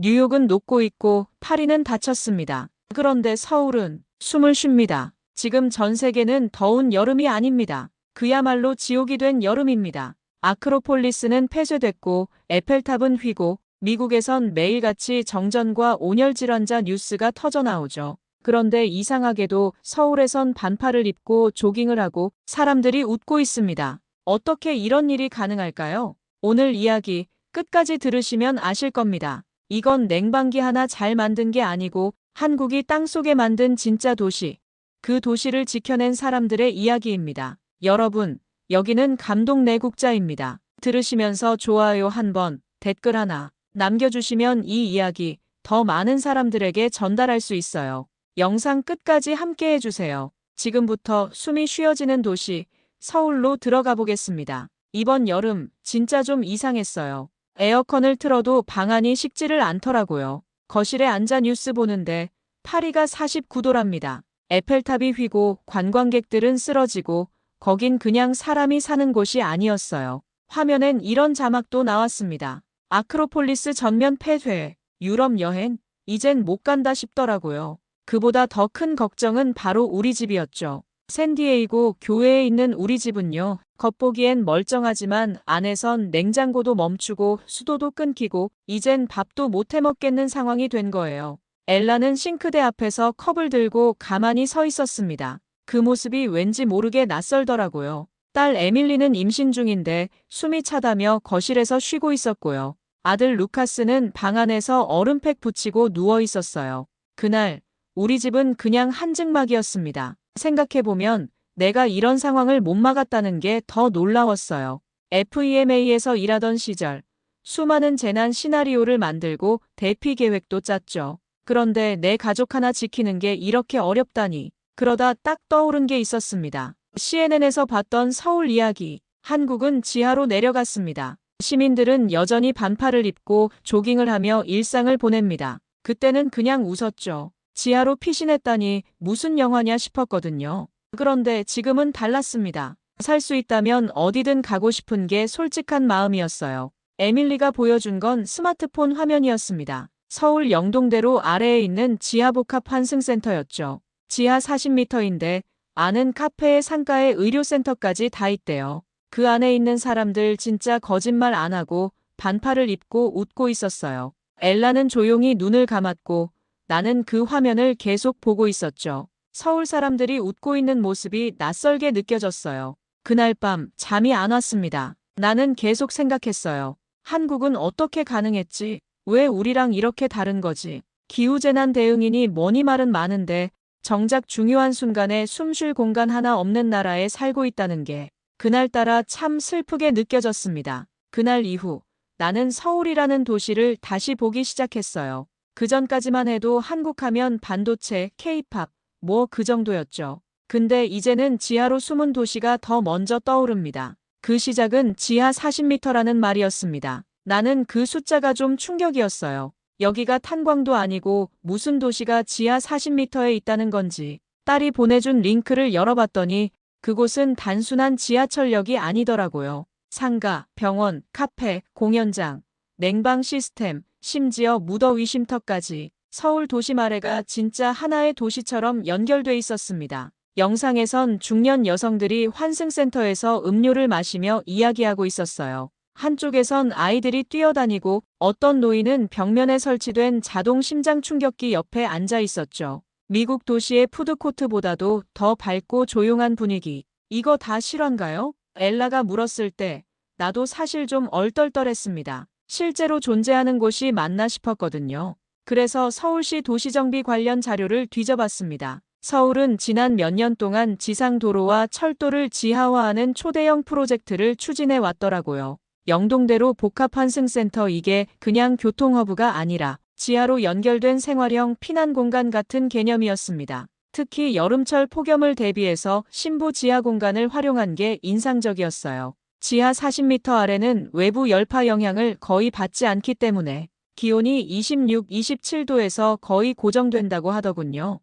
뉴욕은 녹고 있고 파리는 닫혔습니다. 그런데 서울은 숨을 쉽니다. 지금 전 세계는 더운 여름이 아닙니다. 그야말로 지옥이 된 여름입니다. 아크로폴리스는 폐쇄됐고 에펠탑은 휘고 미국에선 매일같이 정전과 온열 질환자 뉴스가 터져나오죠. 그런데 이상하게도 서울에선 반팔을 입고 조깅을 하고 사람들이 웃고 있습니다. 어떻게 이런 일이 가능할까요? 오늘 이야기 끝까지 들으시면 아실 겁니다. 이건 냉방기 하나 잘 만든 게 아니고 한국이 땅속에 만든 진짜 도시, 그 도시를 지켜낸 사람들의 이야기입니다. 여러분, 여기는 감동 내국자입니다. 들으시면서 좋아요 한번, 댓글 하나 남겨주시면 이 이야기 더 많은 사람들에게 전달할 수 있어요. 영상 끝까지 함께 해주세요. 지금부터 숨이 쉬어지는 도시, 서울로 들어가 보겠습니다. 이번 여름 진짜 좀 이상했어요. 에어컨을 틀어도 방 안이 식지를 않더라고요. 거실에 앉아 뉴스 보는데 파리가 49도랍니다. 에펠탑이 휘고 관광객들은 쓰러지고 거긴 그냥 사람이 사는 곳이 아니었어요. 화면엔 이런 자막도 나왔습니다. 아크로폴리스 전면 폐쇄, 유럽 여행, 이젠 못 간다 싶더라고요. 그보다 더 큰 걱정은 바로 우리 집이었죠. 샌디에이고 교외에 있는 우리 집은요. 겉보기엔 멀쩡하지만 안에선 냉장고도 멈추고 수도도 끊기고 이젠 밥도 못 해먹겠는 상황이 된 거예요. 엘라는 싱크대 앞에서 컵을 들고 가만히 서 있었습니다. 그 모습이 왠지 모르게 낯설더라고요. 딸 에밀리는 임신 중인데 숨이 차다며 거실에서 쉬고 있었고요. 아들 루카스는 방 안에서 얼음팩 붙이고 누워 있었어요. 그날 우리 집은 그냥 한증막이었습니다. 생각해보면 내가 이런 상황을 못 막았다는 게 더 놀라웠어요. FEMA에서 일하던 시절 수많은 재난 시나리오를 만들고 대피 계획도 짰죠. 그런데 내 가족 하나 지키는 게 이렇게 어렵다니. 그러다 딱 떠오른 게 있었습니다. CNN에서 봤던 서울 이야기. 한국은 지하로 내려갔습니다. 시민들은 여전히 반팔을 입고 조깅을 하며 일상을 보냅니다. 그때는 그냥 웃었죠. 지하로 피신했다니 무슨 영화냐 싶었거든요. 그런데 지금은 달랐습니다. 살 수 있다면 어디든 가고 싶은 게 솔직한 마음이었어요. 에밀리가 보여준 건 스마트폰 화면이었습니다. 서울 영동대로 아래에 있는 지하복합 환승센터였죠. 지하 40m인데 안은 카페에 상가에 의료센터까지 다 있대요. 그 안에 있는 사람들 진짜 거짓말 안 하고 반팔을 입고 웃고 있었어요. 엘라는 조용히 눈을 감았고 나는 그 화면을 계속 보고 있었죠. 서울 사람들이 웃고 있는 모습이 낯설게 느껴졌어요. 그날 밤 잠이 안 왔습니다. 나는 계속 생각했어요. 한국은 어떻게 가능했지? 왜 우리랑 이렇게 다른 거지? 기후재난 대응이니 뭐니 말은 많은데 정작 중요한 순간에 숨 쉴 공간 하나 없는 나라에 살고 있다는 게 그날따라 참 슬프게 느껴졌습니다. 그날 이후 나는 서울이라는 도시를 다시 보기 시작했어요. 그전까지만 해도 한국 하면 반도체, K-팝, 뭐 그 정도였죠. 근데 이제는 지하로 숨은 도시가 더 먼저 떠오릅니다. 그 시작은 지하 40m라는 말이었습니다. 나는 그 숫자가 좀 충격이었어요. 여기가 탄광도 아니고 무슨 도시가 지하 40m에 있다는 건지. 딸이 보내준 링크를 열어봤더니 그곳은 단순한 지하철역이 아니더라고요. 상가, 병원, 카페, 공연장, 냉방 시스템, 심지어 무더위 쉼터까지 서울 도시 마레가 진짜 하나의 도시처럼 연결돼 있었습니다. 영상에선 중년 여성들이 환승센터에서 음료를 마시며 이야기하고 있었어요. 한쪽에선 아이들이 뛰어다니고 어떤 노인은 벽면에 설치된 자동 심장 충격기 옆에 앉아 있었죠. 미국 도시의 푸드코트보다도 더 밝고 조용한 분위기. 이거 다 실화인가요? 엘라가 물었을 때 나도 사실 좀 얼떨떨했습니다. 실제로 존재하는 곳이 맞나 싶었거든요. 그래서 서울시 도시정비 관련 자료를 뒤져봤습니다. 서울은 지난 몇 년 동안 지상도로와 철도를 지하화하는 초대형 프로젝트를 추진해 왔더라고요. 영동대로 복합환승센터 이게 그냥 교통허브가 아니라 지하로 연결된 생활형 피난공간 같은 개념이었습니다. 특히 여름철 폭염을 대비해서 신부 지하 공간을 활용한 게 인상적이었어요. 지하 40m 아래는 외부 열파 영향을 거의 받지 않기 때문에 기온이 26, 27도에서 거의 고정된다고 하더군요.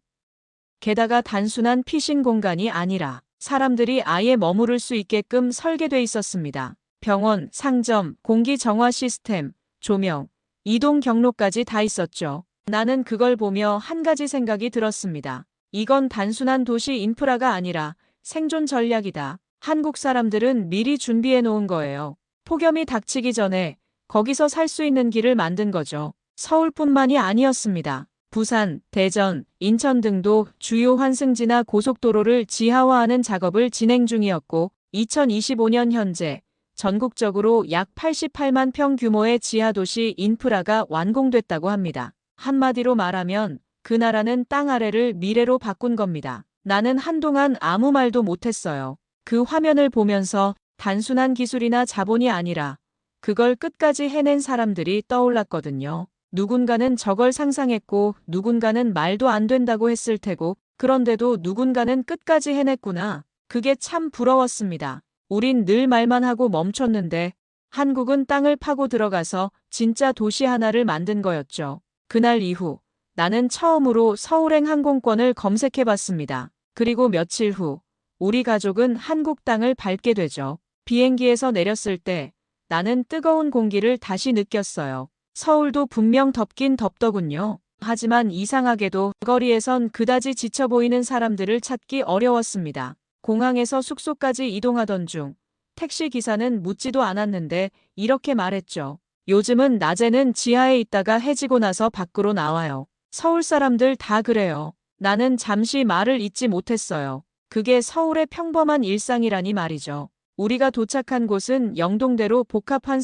게다가 단순한 피신 공간이 아니라 사람들이 아예 머무를 수 있게끔 설계돼 있었습니다. 병원, 상점, 공기 정화 시스템, 조명. 이동 경로까지 다 있었죠. 나는 그걸 보며 한 가지 생각이 들었습니다. 이건 단순한 도시 인프라가 아니라 생존 전략이다. 한국 사람들은 미리 준비해 놓은 거예요. 폭염이 닥치기 전에 거기서 살 수 있는 길을 만든 거죠. 서울뿐만이 아니었습니다. 부산, 대전, 인천 등도 주요 환승지나 고속도로를 지하화하는 작업을 진행 중이었고 2025년 현재 전국적으로 약 88만 평 규모의 지하도시 인프라가 완공됐다고 합니다. 한마디로 말하면 그 나라는 땅 아래를 미래로 바꾼 겁니다. 나는 한동안 아무 말도 못했어요. 그 화면을 보면서 단순한 기술이나 자본이 아니라 그걸 끝까지 해낸 사람들이 떠올랐거든요. 누군가는 저걸 상상했고 누군가는 말도 안 된다고 했을 테고 그런데도 누군가는 끝까지 해냈구나. 그게 참 부러웠습니다. 우린 늘 말만 하고 멈췄는데 한국은 땅을 파고 들어가서 진짜 도시 하나를 만든 거였죠. 그날 이후 나는 처음으로 서울행 항공권을 검색해봤습니다. 그리고 며칠 후 우리 가족은 한국 땅을 밟게 되죠. 비행기에서 내렸을 때 나는 뜨거운 공기를 다시 느꼈어요. 서울도 분명 덥긴 덥더군요. 하지만 이상하게도 거리에선 그다지 지쳐 보이는 사람들을 찾기 어려웠습니다. 공항에서 숙소까지 이동하던 중 택시 기사는 묻지도 않았는데 이렇게 말했죠. 요즘은 낮에는 지하에 있다가 해지고 나서 밖으로 나와요. 서울 사람들 다 그래요. 나는 잠시 말을 잇지 못했어요. 그게 서울의 평범한 일상이라니 말이죠. 우리가 도착한 곳은 영동대로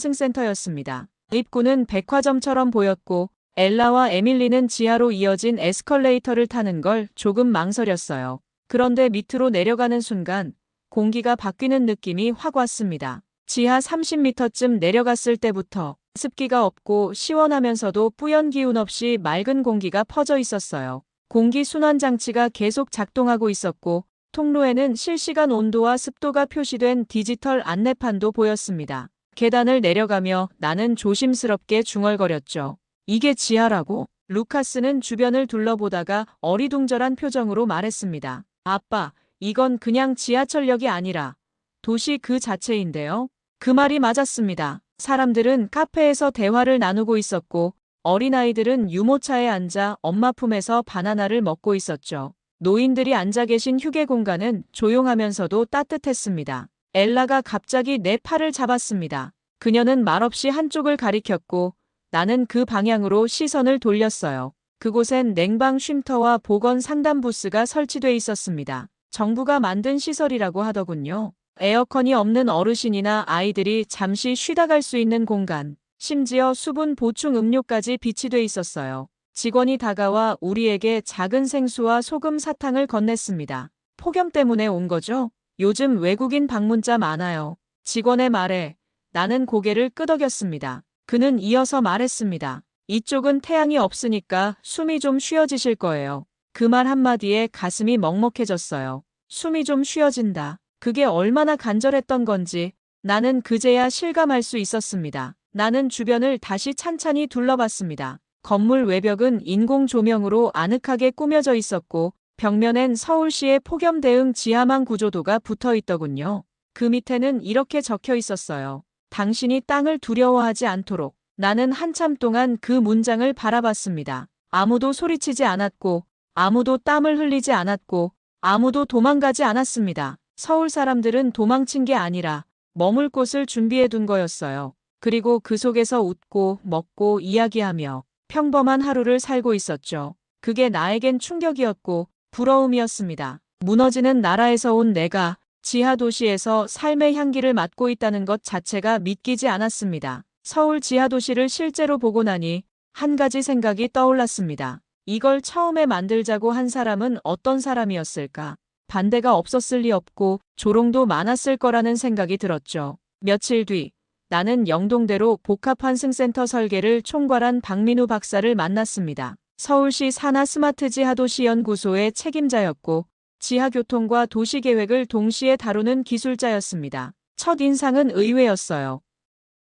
복합환승센터였습니다. 입구는 백화점처럼 보였고 엘라와 에밀리는 지하로 이어진 에스컬레이터를 타는 걸 조금 망설였어요. 그런데 밑으로 내려가는 순간 공기가 바뀌는 느낌이 확 왔습니다. 지하 30m쯤 내려갔을 때부터 습기가 없고 시원하면서도 뿌연 기운 없이 맑은 공기가 퍼져 있었어요. 공기 순환 장치가 계속 작동하고 있었고 통로에는 실시간 온도와 습도가 표시된 디지털 안내판도 보였습니다. 계단을 내려가며 나는 조심스럽게 중얼거렸죠. 이게 지하라고? 루카스는 주변을 둘러보다가 어리둥절한 표정으로 말했습니다. 아빠, 이건 그냥 지하철역이 아니라 도시 그 자체인데요. 그 말이 맞았습니다. 사람들은 카페에서 대화를 나누고 있었고 어린아이들은 유모차에 앉아 엄마 품에서 바나나를 먹고 있었죠. 노인들이 앉아 계신 휴게 공간은 조용하면서도 따뜻했습니다. 엘라가 갑자기 내 팔을 잡았습니다. 그녀는 말없이 한쪽을 가리켰고 나는 그 방향으로 시선을 돌렸어요. 그곳엔 냉방 쉼터와 보건 상담 부스가 설치돼 있었습니다. 정부가 만든 시설이라고 하더군요. 에어컨이 없는 어르신이나 아이들이 잠시 쉬다 갈 수 있는 공간, 심지어 수분 보충 음료까지 비치돼 있었어요. 직원이 다가와 우리에게 작은 생수와 소금 사탕을 건넸습니다. 폭염 때문에 온 거죠? 요즘 외국인 방문자 많아요. 직원의 말에 나는 고개를 끄덕였습니다. 그는 이어서 말했습니다. 이쪽은 태양이 없으니까 숨이 좀 쉬어지실 거예요. 그 말 한마디에 가슴이 먹먹해졌어요. 숨이 좀 쉬어진다. 그게 얼마나 간절했던 건지 나는 그제야 실감할 수 있었습니다. 나는 주변을 다시 찬찬히 둘러봤습니다. 건물 외벽은 인공 조명으로 아늑하게 꾸며져 있었고 벽면엔 서울시의 폭염 대응 지하망 구조도가 붙어 있더군요. 그 밑에는 이렇게 적혀 있었어요. 당신이 땅을 두려워하지 않도록. 나는 한참 동안 그 문장을 바라봤습니다. 아무도 소리치지 않았고 아무도 땀을 흘리지 않았고 아무도 도망가지 않았습니다. 서울 사람들은 도망친 게 아니라 머물 곳을 준비해 둔 거였어요. 그리고 그 속에서 웃고 먹고 이야기하며 평범한 하루를 살고 있었죠. 그게 나에겐 충격이었고 부러움이었습니다. 무너지는 나라에서 온 내가 지하 도시에서 삶의 향기를 맡고 있다는 것 자체가 믿기지 않았습니다. 서울 지하 도시를 실제로 보고 나니 한 가지 생각이 떠올랐습니다. 이걸 처음에 만들자고 한 사람은 어떤 사람이었을까? 반대가 없었을 리 없고 조롱도 많았을 거라는 생각이 들었죠. 며칠 뒤 나는 영동대로 복합환승센터 설계를 총괄한 박민우 박사를 만났습니다. 서울시 산하 스마트 지하도시연구소의 책임자였고 지하교통과 도시계획을 동시에 다루는 기술자였습니다. 첫 인상은 의외였어요.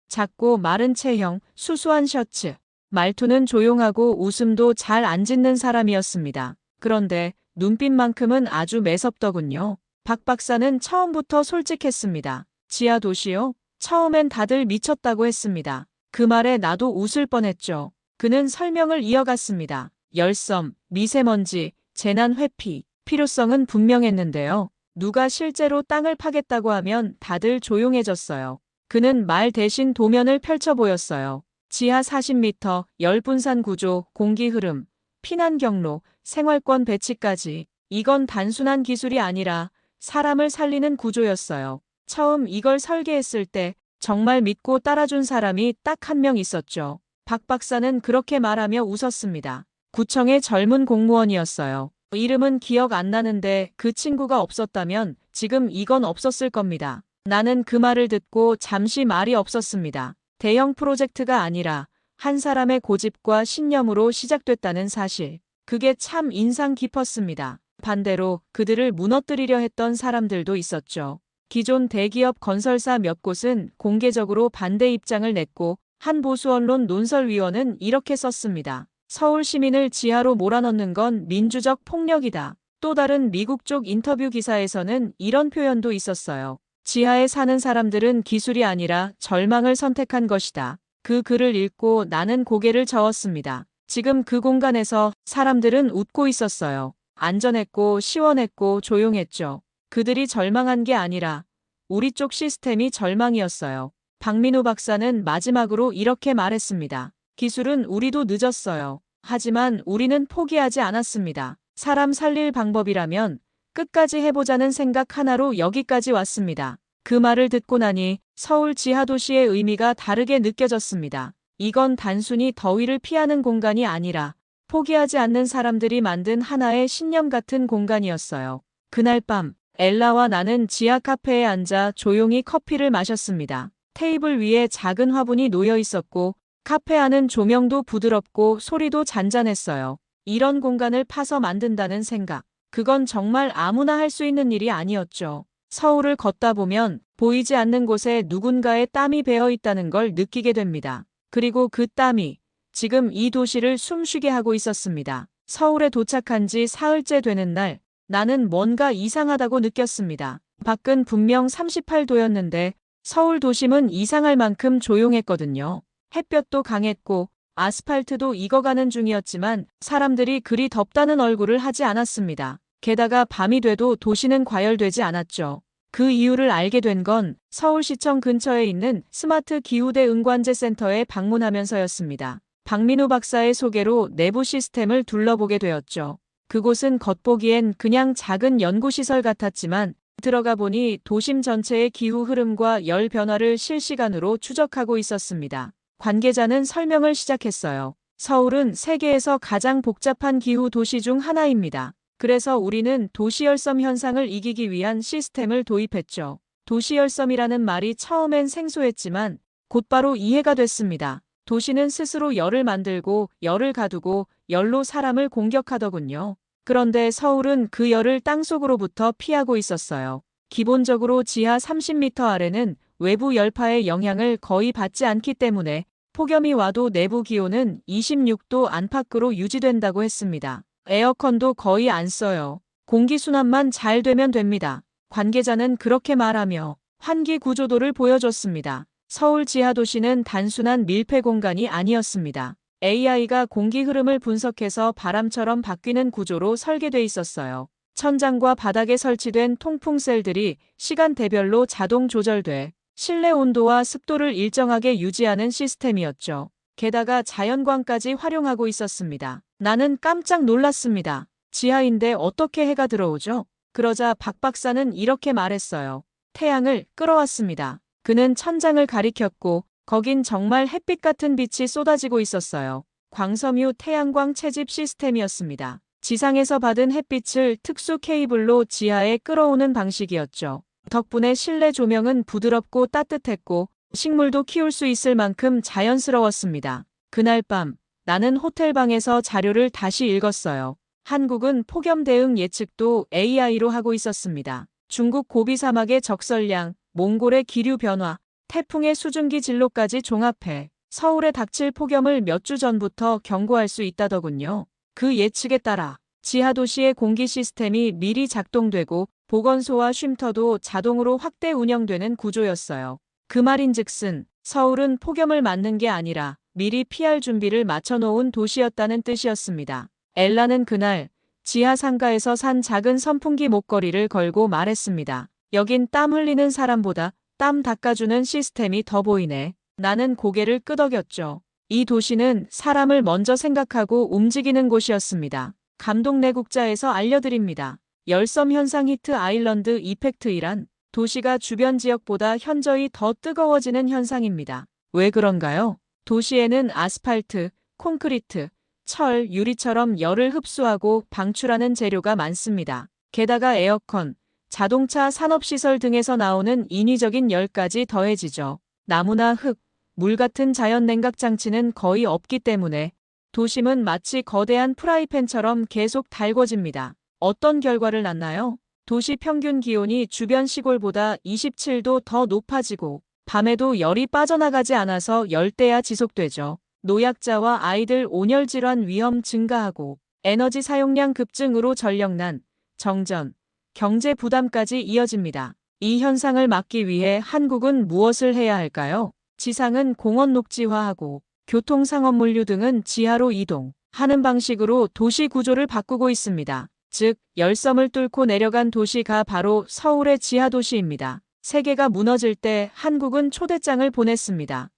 작고 마른 체형, 수수한 셔츠, 말투는 조용하고 웃음도 잘 안 짓는 사람이었습니다. 그런데 눈빛만큼은 아주 매섭더군요. 박 박사는 처음부터 솔직했습니다. 지하도시요? 처음엔 다들 미쳤다고 했습니다. 그 말에 나도 웃을 뻔했죠. 그는 설명을 이어갔습니다. 열섬, 미세먼지, 재난 회피, 필요성은 분명했는데요. 누가 실제로 땅을 파겠다고 하면 다들 조용해졌어요. 그는 말 대신 도면을 펼쳐 보였어요. 지하 40m, 열분산 구조, 공기 흐름, 피난 경로, 생활권 배치까지. 이건 단순한 기술이 아니라 사람을 살리는 구조였어요. 처음 이걸 설계했을 때 정말 믿고 따라준 사람이 딱 한 명 있었죠. 박 박사는 그렇게 말하며 웃었습니다. 구청의 젊은 공무원이었어요. 이름은 기억 안 나는데 그 친구가 없었다면 지금 이건 없었을 겁니다. 나는 그 말을 듣고 잠시 말이 없었습니다. 대형 프로젝트가 아니라 한 사람의 고집과 신념으로 시작됐다는 사실. 그게 참 인상 깊었습니다. 반대로 그들을 무너뜨리려 했던 사람들도 있었죠. 기존 대기업 건설사 몇 곳은 공개적으로 반대 입장을 냈고 한 보수 언론 논설위원은 이렇게 썼습니다. 서울 시민을 지하로 몰아넣는 건 민주적 폭력이다. 또 다른 미국 쪽 인터뷰 기사에서는 이런 표현도 있었어요. 지하에 사는 사람들은 기술이 아니라 절망을 선택한 것이다. 그 글을 읽고 나는 고개를 저었습니다. 지금 그 공간에서 사람들은 웃고 있었어요. 안전했고 시원했고 조용했죠. 그들이 절망한 게 아니라 우리 쪽 시스템이 절망이었어요. 박민우 박사는 마지막으로 이렇게 말했습니다. 기술은 우리도 늦었어요. 하지만 우리는 포기하지 않았습니다. 사람 살릴 방법이라면 끝까지 해보자는 생각 하나로 여기까지 왔습니다. 그 말을 듣고 나니 서울 지하도시의 의미가 다르게 느껴졌습니다. 이건 단순히 더위를 피하는 공간이 아니라 포기하지 않는 사람들이 만든 하나의 신념 같은 공간이었어요. 그날 밤 엘라와 나는 지하 카페에 앉아 조용히 커피를 마셨습니다. 테이블 위에 작은 화분이 놓여 있었고 카페 안은 조명도 부드럽고 소리도 잔잔했어요. 이런 공간을 파서 만든다는 생각. 그건 정말 아무나 할 수 있는 일이 아니었죠. 서울을 걷다 보면 보이지 않는 곳에 누군가의 땀이 배어 있다는 걸 느끼게 됩니다. 그리고 그 땀이 지금 이 도시를 숨쉬게 하고 있었습니다. 서울에 도착한 지 사흘째 되는 날, 나는 뭔가 이상하다고 느꼈습니다. 밖은 분명 38도였는데 서울 도심은 이상할 만큼 조용했거든요. 햇볕도 강했고 아스팔트도 익어가는 중이었지만 사람들이 그리 덥다는 얼굴을 하지 않았습니다. 게다가 밤이 돼도 도시는 과열되지 않았죠. 그 이유를 알게 된 건 서울시청 근처에 있는 스마트 기후대 응관제 센터에 방문하면서였습니다. 박민우 박사의 소개로 내부 시스템을 둘러보게 되었죠. 그곳은 겉보기엔 그냥 작은 연구시설 같았지만 들어가 보니 도심 전체의 기후 흐름과 열 변화를 실시간으로 추적하고 있었습니다. 관계자는 설명을 시작했어요. 서울은 세계에서 가장 복잡한 기후 도시 중 하나입니다. 그래서 우리는 도시열섬 현상을 이기기 위한 시스템을 도입했죠. 도시열섬이라는 말이 처음엔 생소했지만 곧바로 이해가 됐습니다. 도시는 스스로 열을 만들고 열을 가두고 열로 사람을 공격하더군요. 그런데 서울은 그 열을 땅속으로부터 피하고 있었어요. 기본적으로 지하 30m 아래는 외부 열파의 영향을 거의 받지 않기 때문에 폭염이 와도 내부 기온은 26도 안팎으로 유지된다고 했습니다. 에어컨도 거의 안 써요. 공기순환만 잘 되면 됩니다. 관계자는 그렇게 말하며 환기 구조도를 보여줬습니다. 서울 지하도시는 단순한 밀폐 공간이 아니었습니다. AI가 공기 흐름을 분석해서 바람처럼 바뀌는 구조로 설계돼 있었어요. 천장과 바닥에 설치된 통풍셀들이 시간대별로 자동 조절돼 실내 온도와 습도를 일정하게 유지하는 시스템이었죠. 게다가 자연광까지 활용하고 있었습니다. 나는 깜짝 놀랐습니다. 지하인데 어떻게 해가 들어오죠? 그러자 박 박사는 이렇게 말했어요. 태양을 끌어왔습니다. 그는 천장을 가리켰고 거긴 정말 햇빛 같은 빛이 쏟아지고 있었어요. 광섬유 태양광 채집 시스템이었습니다. 지상에서 받은 햇빛을 특수 케이블로 지하에 끌어오는 방식이었죠. 덕분에 실내 조명은 부드럽고 따뜻했고 식물도 키울 수 있을 만큼 자연스러웠습니다. 그날 밤 나는 호텔방에서 자료를 다시 읽었어요. 한국은 폭염 대응 예측도 AI로 하고 있었습니다. 중국 고비 사막의 적설량, 몽골의 기류 변화, 태풍의 수증기 진로까지 종합해 서울에 닥칠 폭염을 몇 주 전부터 경고할 수 있다더군요. 그 예측에 따라 지하도시의 공기 시스템이 미리 작동되고 보건소와 쉼터도 자동으로 확대 운영되는 구조였어요. 그 말인즉슨 서울은 폭염을 맞는 게 아니라 미리 피할 준비를 마쳐놓은 도시였다는 뜻이었습니다. 엘라는 그날 지하 상가에서 산 작은 선풍기 목걸이를 걸고 말했습니다. 여긴 땀 흘리는 사람보다 땀 닦아주는 시스템이 더 보이네. 나는 고개를 끄덕였죠. 이 도시는 사람을 먼저 생각하고 움직이는 곳이었습니다. 감독 내국자에서 알려드립니다. 열섬 현상 히트 아일랜드 이펙트이란 도시가 주변 지역보다 현저히 더 뜨거워지는 현상입니다. 왜 그런가요? 도시에는 아스팔트, 콘크리트, 철, 유리처럼 열을 흡수하고 방출하는 재료가 많습니다. 게다가 에어컨, 자동차 산업시설 등에서 나오는 인위적인 열까지 더해지죠. 나무나 흙, 물 같은 자연 냉각 장치는 거의 없기 때문에 도심은 마치 거대한 프라이팬처럼 계속 달궈집니다. 어떤 결과를 낳나요? 도시 평균 기온이 주변 시골보다 27도 더 높아지고 밤에도 열이 빠져나가지 않아서 열대야 지속되죠. 노약자와 아이들 온열 질환 위험 증가하고 에너지 사용량 급증으로 전력난, 정전, 경제 부담까지 이어집니다. 이 현상을 막기 위해 한국은 무엇을 해야 할까요? 지상은 공원 녹지화하고 교통 상업 물류 등은 지하로 이동하는 방식으로 도시 구조를 바꾸고 있습니다. 즉, 열섬을 뚫고 내려간 도시가 바로 서울의 지하도시입니다. 세계가 무너질 때 한국은 초대장을 보냈습니다.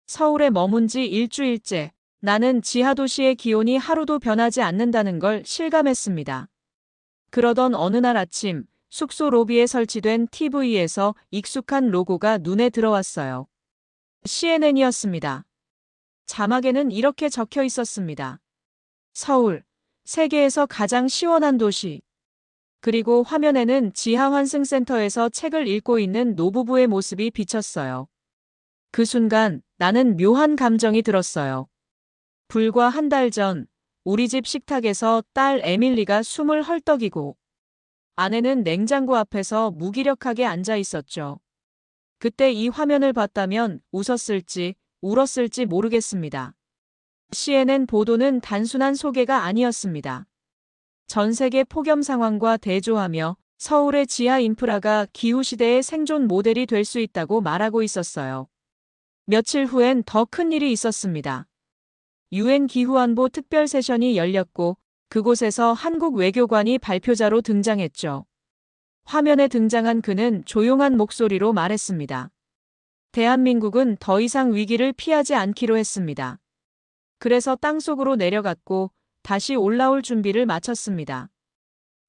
서울에 머문 지 일주일째 나는 지하도시의 기온이 하루도 변하지 않는다는 걸 실감했습니다. 그러던 어느 날 아침 숙소 로비에 설치된 TV에서 익숙한 로고가 눈에 들어왔어요. CNN이었습니다. 자막에는 이렇게 적혀 있었습니다. 서울, 세계에서 가장 시원한 도시. 그리고 화면에는 지하환승센터에서 책을 읽고 있는 노부부의 모습이 비쳤어요. 그 순간 나는 묘한 감정이 들었어요. 불과 한 달 전 우리 집 식탁에서 딸 에밀리가 숨을 헐떡이고 아내는 냉장고 앞에서 무기력하게 앉아 있었죠. 그때 이 화면을 봤다면 웃었을지 울었을지 모르겠습니다. CNN 보도는 단순한 소개가 아니었습니다. 전 세계 폭염 상황과 대조하며 서울의 지하 인프라가 기후시대의 생존 모델이 될 수 있다고 말하고 있었어요. 며칠 후엔 더 큰 일이 있었습니다. UN 기후안보 특별 세션이 열렸고 그곳에서 한국 외교관이 발표자로 등장했죠. 화면에 등장한 그는 조용한 목소리로 말했습니다. 대한민국은 더 이상 위기를 피하지 않기로 했습니다. 그래서 땅속으로 내려갔고 다시 올라올 준비를 마쳤습니다.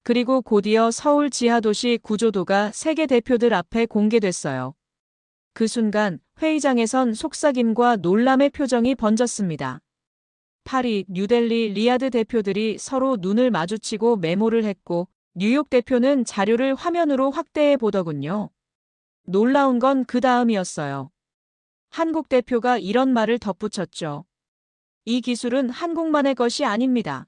그리고 곧이어 서울 지하도시 구조도가 세계 대표들 앞에 공개됐어요. 그 순간 회의장에선 속삭임과 놀람의 표정이 번졌습니다. 파리, 뉴델리, 리야드 대표들이 서로 눈을 마주치고 메모를 했고 뉴욕 대표는 자료를 화면으로 확대해 보더군요. 놀라운 건 그 다음이었어요. 한국 대표가 이런 말을 덧붙였죠. 이 기술은 한국만의 것이 아닙니다.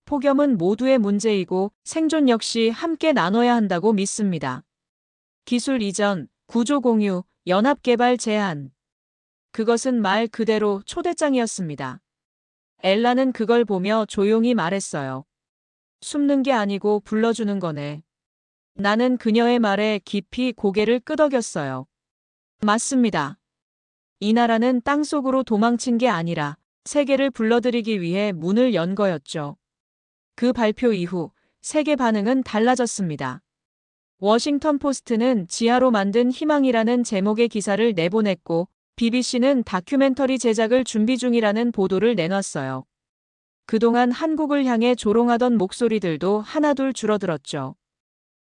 폭염은 모두의 문제이고 생존 역시 함께 나눠야 한다고 믿습니다. 기술 이전, 구조 공유, 연합 개발 제안. 그것은 말 그대로 초대장이었습니다. 엘라는 그걸 보며 조용히 말했어요. 숨는 게 아니고 불러주는 거네. 나는 그녀의 말에 깊이 고개를 끄덕였어요. 맞습니다. 이 나라는 땅속으로 도망친 게 아니라 세계를 불러들이기 위해 문을 연 거였죠. 그 발표 이후 세계 반응은 달라졌습니다. 워싱턴 포스트는 지하로 만든 희망이라는 제목의 기사를 내보냈고 BBC는 다큐멘터리 제작을 준비 중이라는 보도를 내놨어요. 그동안 한국을 향해 조롱하던 목소리들도 하나둘 줄어들었죠.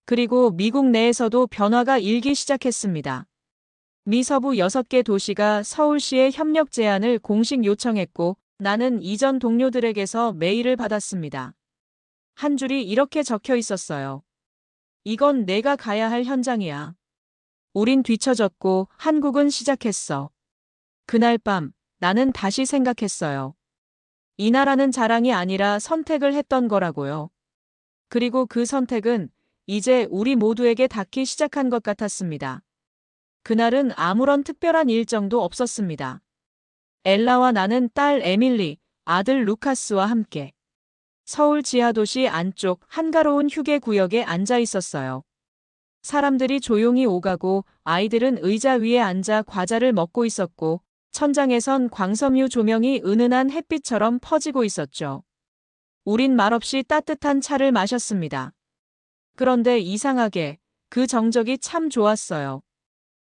그리고 미국 내에서도 변화가 일기 시작했습니다. 미 서부 6개 도시가 서울시의 협력 제안을 공식 요청했고 나는 이전 동료들에게서 메일을 받았습니다. 한 줄이 이렇게 적혀 있었어요. 이건 내가 가야 할 현장이야. 우린 뒤처졌고 한국은 시작했어. 그날 밤 나는 다시 생각했어요. 이 나라는 자랑이 아니라 선택을 했던 거라고요. 그리고 그 선택은 이제 우리 모두에게 닿기 시작한 것 같았습니다. 그날은 아무런 특별한 일정도 없었습니다. 엘라와 나는 딸 에밀리, 아들 루카스와 함께 서울 지하도시 안쪽 한가로운 휴게 구역에 앉아 있었어요. 사람들이 조용히 오가고 아이들은 의자 위에 앉아 과자를 먹고 있었고 천장에선 광섬유 조명이 은은한 햇빛처럼 퍼지고 있었죠. 우린 말없이 따뜻한 차를 마셨습니다. 그런데 이상하게 그 정적이 참 좋았어요.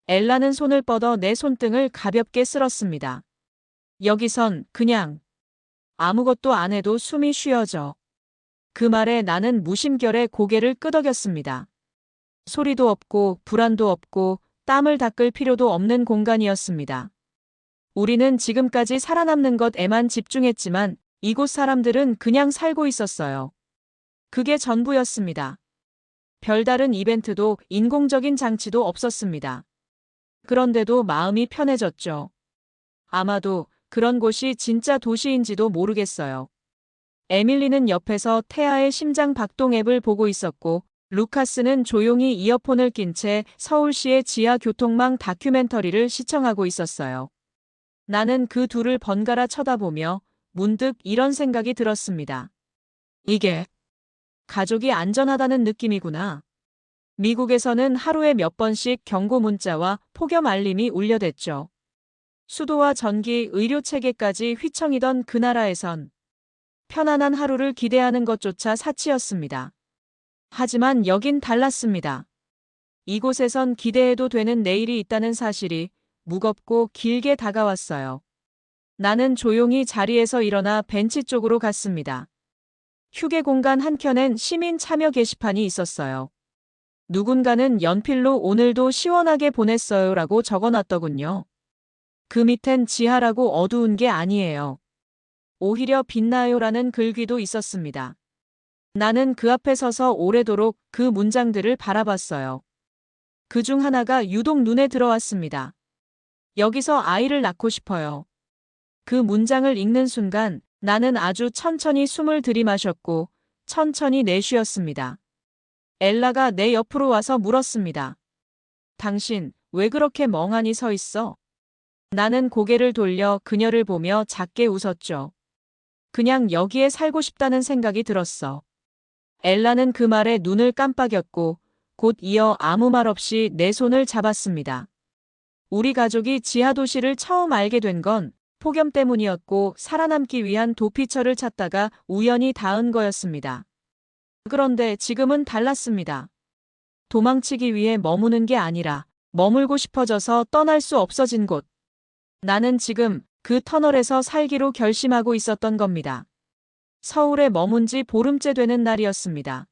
엘라는 손을 뻗어 내 손등을 가볍게 쓸었습니다. 여기선 그냥 아무것도 안 해도 숨이 쉬어져. 그 말에 나는 무심결에 고개를 끄덕였습니다. 소리도 없고 불안도 없고 땀을 닦을 필요도 없는 공간이었습니다. 우리는 지금까지 살아남는 것에만 집중했지만 이곳 사람들은 그냥 살고 있었어요. 그게 전부였습니다. 별다른 이벤트도 인공적인 장치도 없었습니다. 그런데도 마음이 편해졌죠. 아마도 그런 곳이 진짜 도시인지도 모르겠어요. 에밀리는 옆에서 태아의 심장 박동 앱을 보고 있었고, 루카스는 조용히 이어폰을 낀 채 서울시의 지하 교통망 다큐멘터리를 시청하고 있었어요. 나는 그 둘을 번갈아 쳐다보며 문득 이런 생각이 들었습니다. 이게 가족이 안전하다는 느낌이구나. 미국에서는 하루에 몇 번씩 경고 문자와 폭염 알림이 울려댔죠. 수도와 전기, 의료 체계까지 휘청이던 그 나라에선 편안한 하루를 기대하는 것조차 사치였습니다. 하지만 여긴 달랐습니다. 이곳에선 기대해도 되는 내일이 있다는 사실이 무겁고 길게 다가왔어요. 나는 조용히 자리에서 일어나 벤치 쪽으로 갔습니다. 휴게 공간 한켠엔 시민 참여 게시판이 있었어요. 누군가는 연필로 오늘도 시원하게 보냈어요라고 적어놨더군요. 그 밑엔 지하라고 어두운 게 아니에요. 오히려 빛나요라는 글귀도 있었습니다. 나는 그 앞에 서서 오래도록 그 문장들을 바라봤어요. 그중 하나가 유독 눈에 들어왔습니다. 여기서 아이를 낳고 싶어요. 그 문장을 읽는 순간 나는 아주 천천히 숨을 들이마셨고 천천히 내쉬었습니다. 엘라가 내 옆으로 와서 물었습니다. 당신 왜 그렇게 멍하니 서 있어? 나는 고개를 돌려 그녀를 보며 작게 웃었죠. 그냥 여기에 살고 싶다는 생각이 들었어. 엘라는 그 말에 눈을 깜빡였고 곧 이어 아무 말 없이 내 손을 잡았습니다. 우리 가족이 지하도시를 처음 알게 된 건 폭염 때문이었고 살아남기 위한 도피처를 찾다가 우연히 닿은 거였습니다. 그런데 지금은 달랐습니다. 도망치기 위해 머무는 게 아니라 머물고 싶어져서 떠날 수 없어진 곳. 나는 지금 그 터널에서 살기로 결심하고 있었던 겁니다. 서울에 머문 지 보름째 되는 날이었습니다.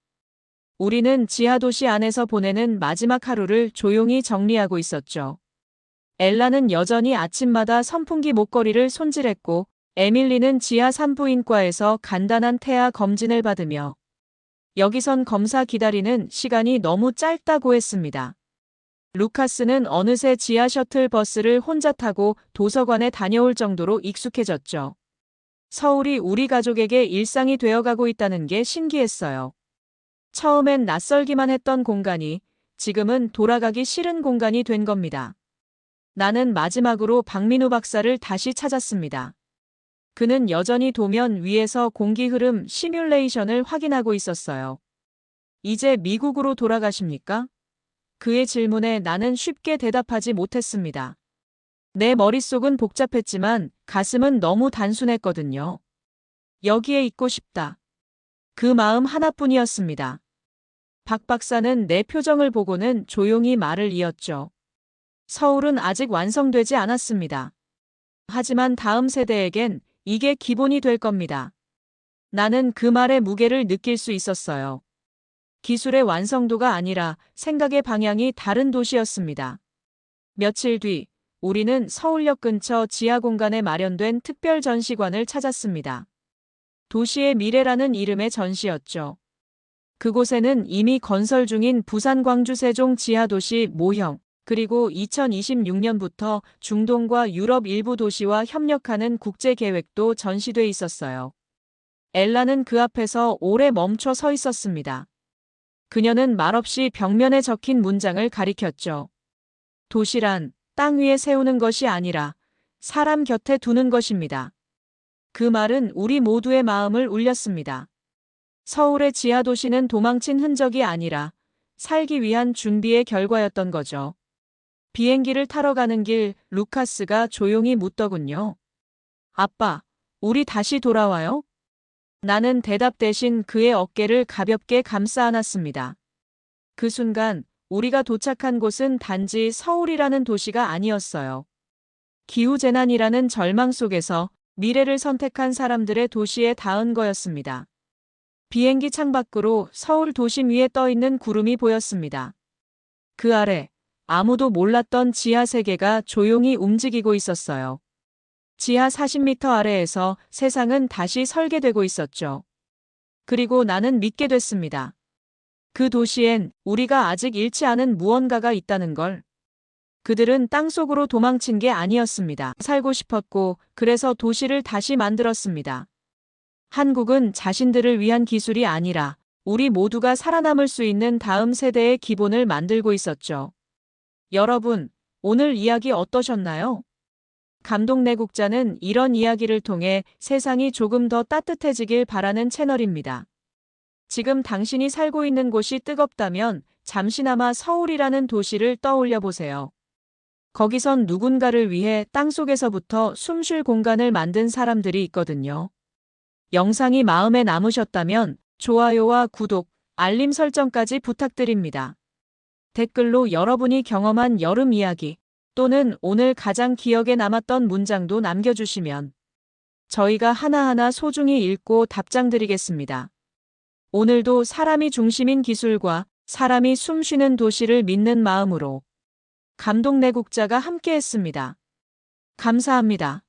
우리는 지하도시 안에서 보내는 마지막 하루를 조용히 정리하고 있었죠. 엘라는 여전히 아침마다 선풍기 목걸이를 손질했고 에밀리는 지하 산부인과에서 간단한 태아 검진을 받으며 여기선 검사 기다리는 시간이 너무 짧다고 했습니다. 루카스는 어느새 지하 셔틀 버스를 혼자 타고 도서관에 다녀올 정도로 익숙해졌죠. 서울이 우리 가족에게 일상이 되어가고 있다는 게 신기했어요. 처음엔 낯설기만 했던 공간이 지금은 돌아가기 싫은 공간이 된 겁니다. 나는 마지막으로 박민우 박사를 다시 찾았습니다. 그는 여전히 도면 위에서 공기 흐름 시뮬레이션을 확인하고 있었어요. 이제 미국으로 돌아가십니까? 그의 질문에 나는 쉽게 대답하지 못했습니다. 내 머릿속은 복잡했지만 가슴은 너무 단순했거든요. 여기에 있고 싶다. 그 마음 하나뿐이었습니다. 박 박사는 내 표정을 보고는 조용히 말을 이었죠. 서울은 아직 완성되지 않았습니다. 하지만 다음 세대에겐 이게 기본이 될 겁니다. 나는 그 말의 무게를 느낄 수 있었어요. 기술의 완성도가 아니라 생각의 방향이 다른 도시였습니다. 며칠 뒤 우리는 서울역 근처 지하 공간에 마련된 특별 전시관을 찾았습니다. 도시의 미래라는 이름의 전시였죠. 그곳에는 이미 건설 중인 부산 광주 세종 지하도시 모형, 그리고 2026년부터 중동과 유럽 일부 도시와 협력하는 국제 계획도 전시돼 있었어요. 엘라는 그 앞에서 오래 멈춰 서 있었습니다. 그녀는 말없이 벽면에 적힌 문장을 가리켰죠. 도시란 땅 위에 세우는 것이 아니라 사람 곁에 두는 것입니다. 그 말은 우리 모두의 마음을 울렸습니다. 서울의 지하도시는 도망친 흔적이 아니라 살기 위한 준비의 결과였던 거죠. 비행기를 타러 가는 길 루카스가 조용히 묻더군요. 아빠, 우리 다시 돌아와요? 나는 대답 대신 그의 어깨를 가볍게 감싸 안았습니다. 그 순간 우리가 도착한 곳은 단지 서울이라는 도시가 아니었어요. 기후재난이라는 절망 속에서 미래를 선택한 사람들의 도시에 닿은 거였습니다. 비행기 창밖으로 서울 도심 위에 떠 있는 구름이 보였습니다. 그 아래 아무도 몰랐던 지하 세계가 조용히 움직이고 있었어요. 지하 40m 아래에서 세상은 다시 설계되고 있었죠. 그리고 나는 믿게 됐습니다. 그 도시엔 우리가 아직 잃지 않은 무언가가 있다는 걸. 그들은 땅속으로 도망친 게 아니었습니다. 살고 싶었고 그래서 도시를 다시 만들었습니다. 한국은 자신들을 위한 기술이 아니라 우리 모두가 살아남을 수 있는 다음 세대의 기본을 만들고 있었죠. 여러분, 오늘 이야기 어떠셨나요? 감동내국자는 이런 이야기를 통해 세상이 조금 더 따뜻해지길 바라는 채널입니다. 지금 당신이 살고 있는 곳이 뜨겁다면 잠시나마 서울이라는 도시를 떠올려 보세요. 거기선 누군가를 위해 땅속에서부터 숨쉴 공간을 만든 사람들이 있거든요. 영상이 마음에 남으셨다면 좋아요와 구독, 알림 설정까지 부탁드립니다. 댓글로 여러분이 경험한 여름 이야기 또는 오늘 가장 기억에 남았던 문장도 남겨주시면 저희가 하나하나 소중히 읽고 답장 드리겠습니다. 오늘도 사람이 중심인 기술과 사람이 숨쉬는 도시를 믿는 마음으로 감동내국자가 함께했습니다. 감사합니다.